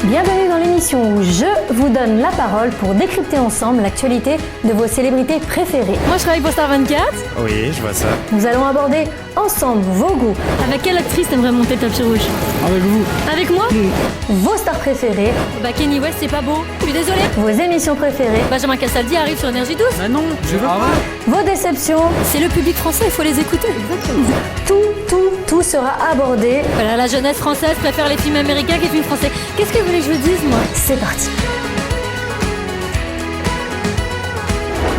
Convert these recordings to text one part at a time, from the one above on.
Bienvenue dans l'émission où je vous donne la parole pour décrypter ensemble l'actualité de vos célébrités préférées. Moi je travaille pour Star 24. Oui, je vois ça. Nous allons aborder ensemble vos goûts. Avec quelle actrice t'aimerais monter le tapis rouge? Avec vous. Avec moi? Vos stars préférées, Bah Kenny West c'est pas beau, je suis désolée. vos émissions préférées, Benjamin Castaldi arrive sur Énergie 12. Ah non, je veux pas. vos déceptions, C'est le public français, il faut les écouter. tout sera abordé. Voilà, la jeunesse française préfère les films américains que les films français. Qu'est-ce que vous voulez que je vous dise moi? C'est parti.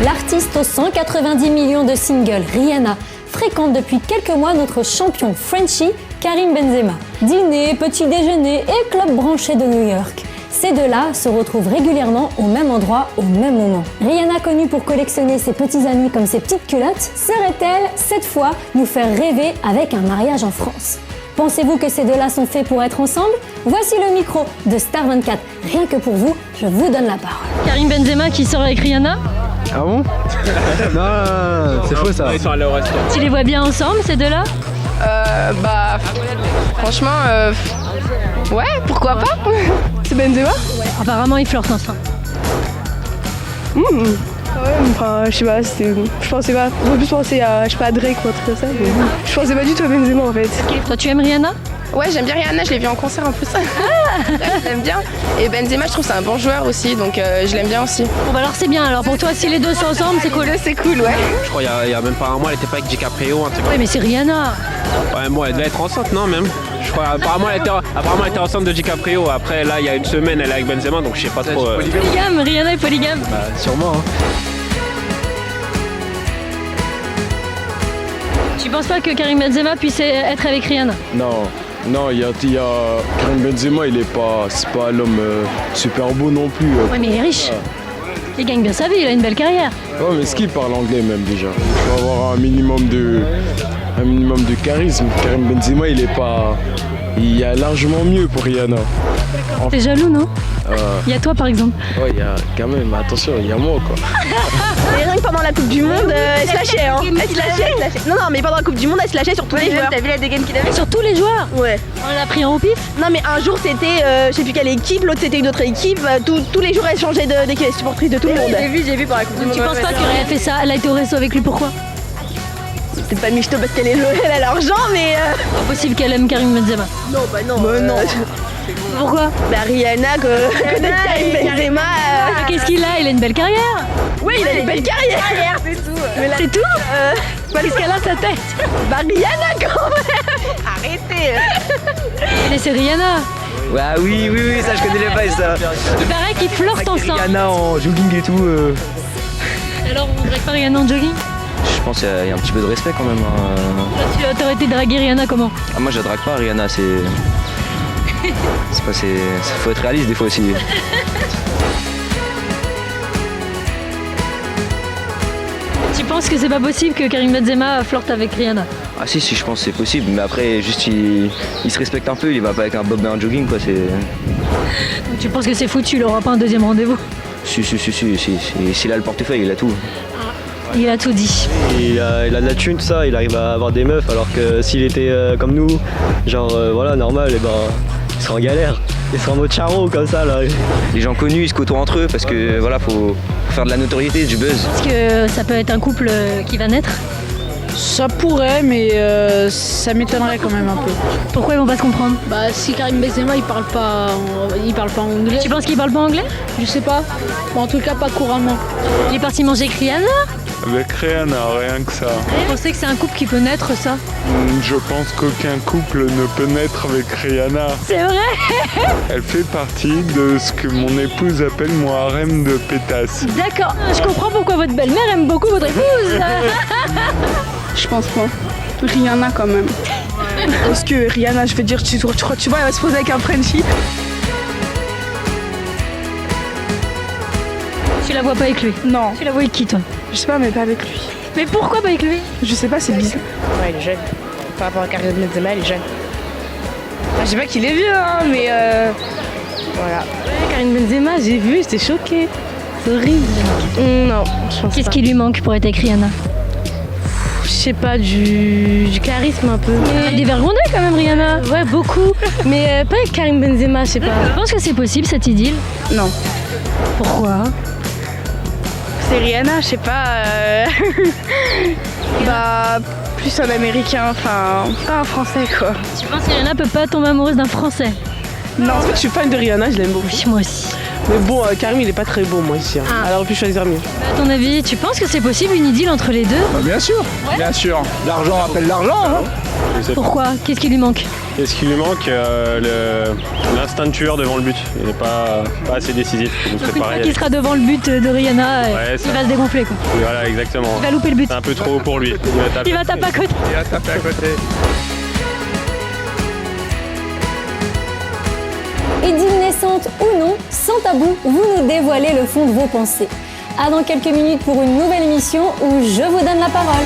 L'artiste aux 190 millions de singles, Rihanna, fréquente depuis quelques mois notre champion Frenchie, Karim Benzema. Dîner, petit déjeuner et club branché de New York. Ces deux-là se retrouvent régulièrement au même endroit, au même moment. Rihanna, connue pour collectionner ses petits amis comme ses petites culottes, saurait-elle, cette fois, nous faire rêver avec un mariage en France? Pensez-vous que ces deux-là sont faits pour être ensemble? Voici le micro de Star 24. Rien que pour vous, je vous donne la parole. Karim Benzema qui sort avec Rihanna. Ah bon? Non, c'est faux ça. Ils sont allés au restaurant. Tu les vois bien ensemble ces deux-là? Bah, franchement, ouais, pourquoi pas? C'est Benzema? Apparemment ils flirtent ensemble. Ouais, enfin, je sais pas, je pensais pas. J'aurais plus pensé à, je sais pas, à Drake ou un truc comme ça. Mais je pensais pas du tout à Benzema en fait. Toi tu aimes Rihanna? Ouais, j'aime bien Rihanna, je l'ai vu en concert en plus. Je l'aime bien. Et Benzema, je trouve que c'est un bon joueur aussi, donc je l'aime bien aussi. Bon bah alors c'est bien, alors pour toi si les deux sont ensemble c'est cool. C'est cool, ouais. Je crois il y a même pas un mois, elle était pas avec DiCaprio, un truc. Ouais mais c'est Rihanna. Ouais, bon, elle devait être enceinte, non, même. Je crois, apparemment, elle était enceinte de DiCaprio. Après, là, il y a une semaine, elle est avec Benzema, donc je sais pas trop. Polygame, Rihanna est polygame. Bah, sûrement, hein. Tu penses pas que Karim Benzema puisse être avec Rihanna? Non, il y a Karim Benzema, c'est pas l'homme super beau non plus. Ouais mais il est riche. Il gagne bien sa vie, il a une belle carrière. Ouais, mais est-ce qu'il parle anglais même déjà? Il faut avoir un minimum de charisme. Karim Benzema, il y a largement mieux pour Rihanna. T'es jaloux non? Il y a toi par exemple. Ouais, il y a quand même, attention, il y a moi quoi. Et rien que pendant la Coupe du Monde, elle se lâchait, hein. Elle se lâchait. Non, mais pendant la Coupe du Monde, elle se lâchait sur tous les joueurs. T'as vu la dégaine qu'il avait? Sur tous les joueurs? Ouais. On l'a pris en haut pif? Non, mais un jour c'était, je sais plus quelle équipe, l'autre c'était une autre équipe. Tous les jours elle changeait d'équipe, supportrice de tout le monde. J'ai vu par la Coupe du Monde. Tu penses pas qu'elle a fait ça? Elle a été au resto avec lui, pourquoi? C'est pas michto parce qu'elle a l'argent, mais. Impossible qu'elle aime Karim Benzema. Non, bah non. non. Pourquoi? Bah Rihanna, connaît Karim Benzema. Qu'est-ce qu'il a? Il a une belle carrière. Oui, il a une belle carrière. C'est tout. Mais là, C'est tout? Qu'est-ce qu'elle a sa tête? bah Rihanna quand même. Arrêtez. Mais c'est Rihanna. Ouais, oui, ça je connais les bails ça. Il paraît qu'ils flirtent ensemble. Rihanna en jogging et tout. Alors on dirait pas Rihanna en jogging? Je pense qu'il y a un petit peu de respect quand même. Toi, tu aurais été draguer Rihanna comment? Ah, moi je la drague pas Rihanna, faut être réaliste des fois aussi. Tu penses que c'est pas possible que Karim Benzema flirte avec Rihanna? Ah si, je pense que c'est possible, mais après juste il se respecte un peu, il va pas avec un bob et un jogging quoi, Donc tu penses que c'est foutu, il aura pas un deuxième rendez-vous? Si, s'il a le portefeuille, il a tout. Il a tout dit. Il a de la thune, tout ça, il arrive à avoir des meufs, alors que s'il était comme nous, genre voilà, normal, et ben il serait en galère. Il serait en mode charo comme ça là. Les gens connus, ils se côtoient entre eux parce que voilà, faut faire de la notoriété, du buzz. Est-ce que ça peut être un couple qui va naître? Ça pourrait, mais ça m'étonnerait quand même un peu. Pourquoi ils vont pas se comprendre? Bah si Karim Benzema il parle pas anglais. Tu penses qu'il parle pas anglais? Je sais pas. Bon, en tout cas pas couramment. Il est parti manger avec Rihanna? Avec Rihanna, rien que ça. Vous pensez que c'est un couple qui peut naître ça? Je pense qu'aucun couple ne peut naître avec Rihanna. C'est vrai? Elle fait partie de ce que mon épouse appelle mon harem de pétasses. D'accord, je comprends pourquoi votre belle-mère aime beaucoup votre épouse. Je pense pas. Rihanna quand même. Parce que Rihanna, je veux dire, tu vois, elle va se poser avec un Frenchie. Tu la vois pas avec lui? Non. Tu la vois avec qui toi? Je sais pas, mais pas avec lui. Mais pourquoi pas avec lui? Je sais pas, c'est bizarre. Ouais, il est jeune. Par rapport à Karim Benzema, il est jeune. Je sais pas qu'il est vieux, hein, mais voilà. Ouais, Karim Benzema, j'ai vu, j'étais choquée. C'est horrible. Non, je pense Qu'est-ce pas. qui lui manque pour être avec Rihanna? Je sais pas, du charisme un peu. Des vergondés quand même, Rihanna. Ouais, beaucoup. Mais pas avec Karim Benzema, je sais pas. Je pense que c'est possible cette idylle. Non. Pourquoi? C'est Rihanna, je sais pas. Bah, plus un américain, enfin, pas un français quoi. Tu penses que Rihanna peut pas tomber amoureuse d'un Français? Non, en fait, je suis fan de Rihanna, je l'aime beaucoup. Oui, moi aussi. Mais bon, Karim, il est pas très beau, moi, ici. Ah. Alors, on peut choisir mieux. À ton avis, tu penses que c'est possible une idylle entre les deux? Bien sûr, bien sûr. L'argent appelle l'argent. Hein. Je sais pas. Pourquoi? Qu'est-ce qui lui manque? Qu'est-ce qui lui manque? L'instinct de tueur devant le but. Il n'est pas assez décisif. Donc Donc c'est une fois pareil. qu'il sera devant le but de Rihanna, Ouais, ça. il va se dégonfler quoi. Voilà, exactement. Il va louper le but. C'est un peu trop haut pour lui. Il va taper à côté. Il va taper à côté. Idylle naissante ou non, sans tabou, vous nous dévoilez le fond de vos pensées. À dans quelques minutes pour une nouvelle émission où je vous donne la parole.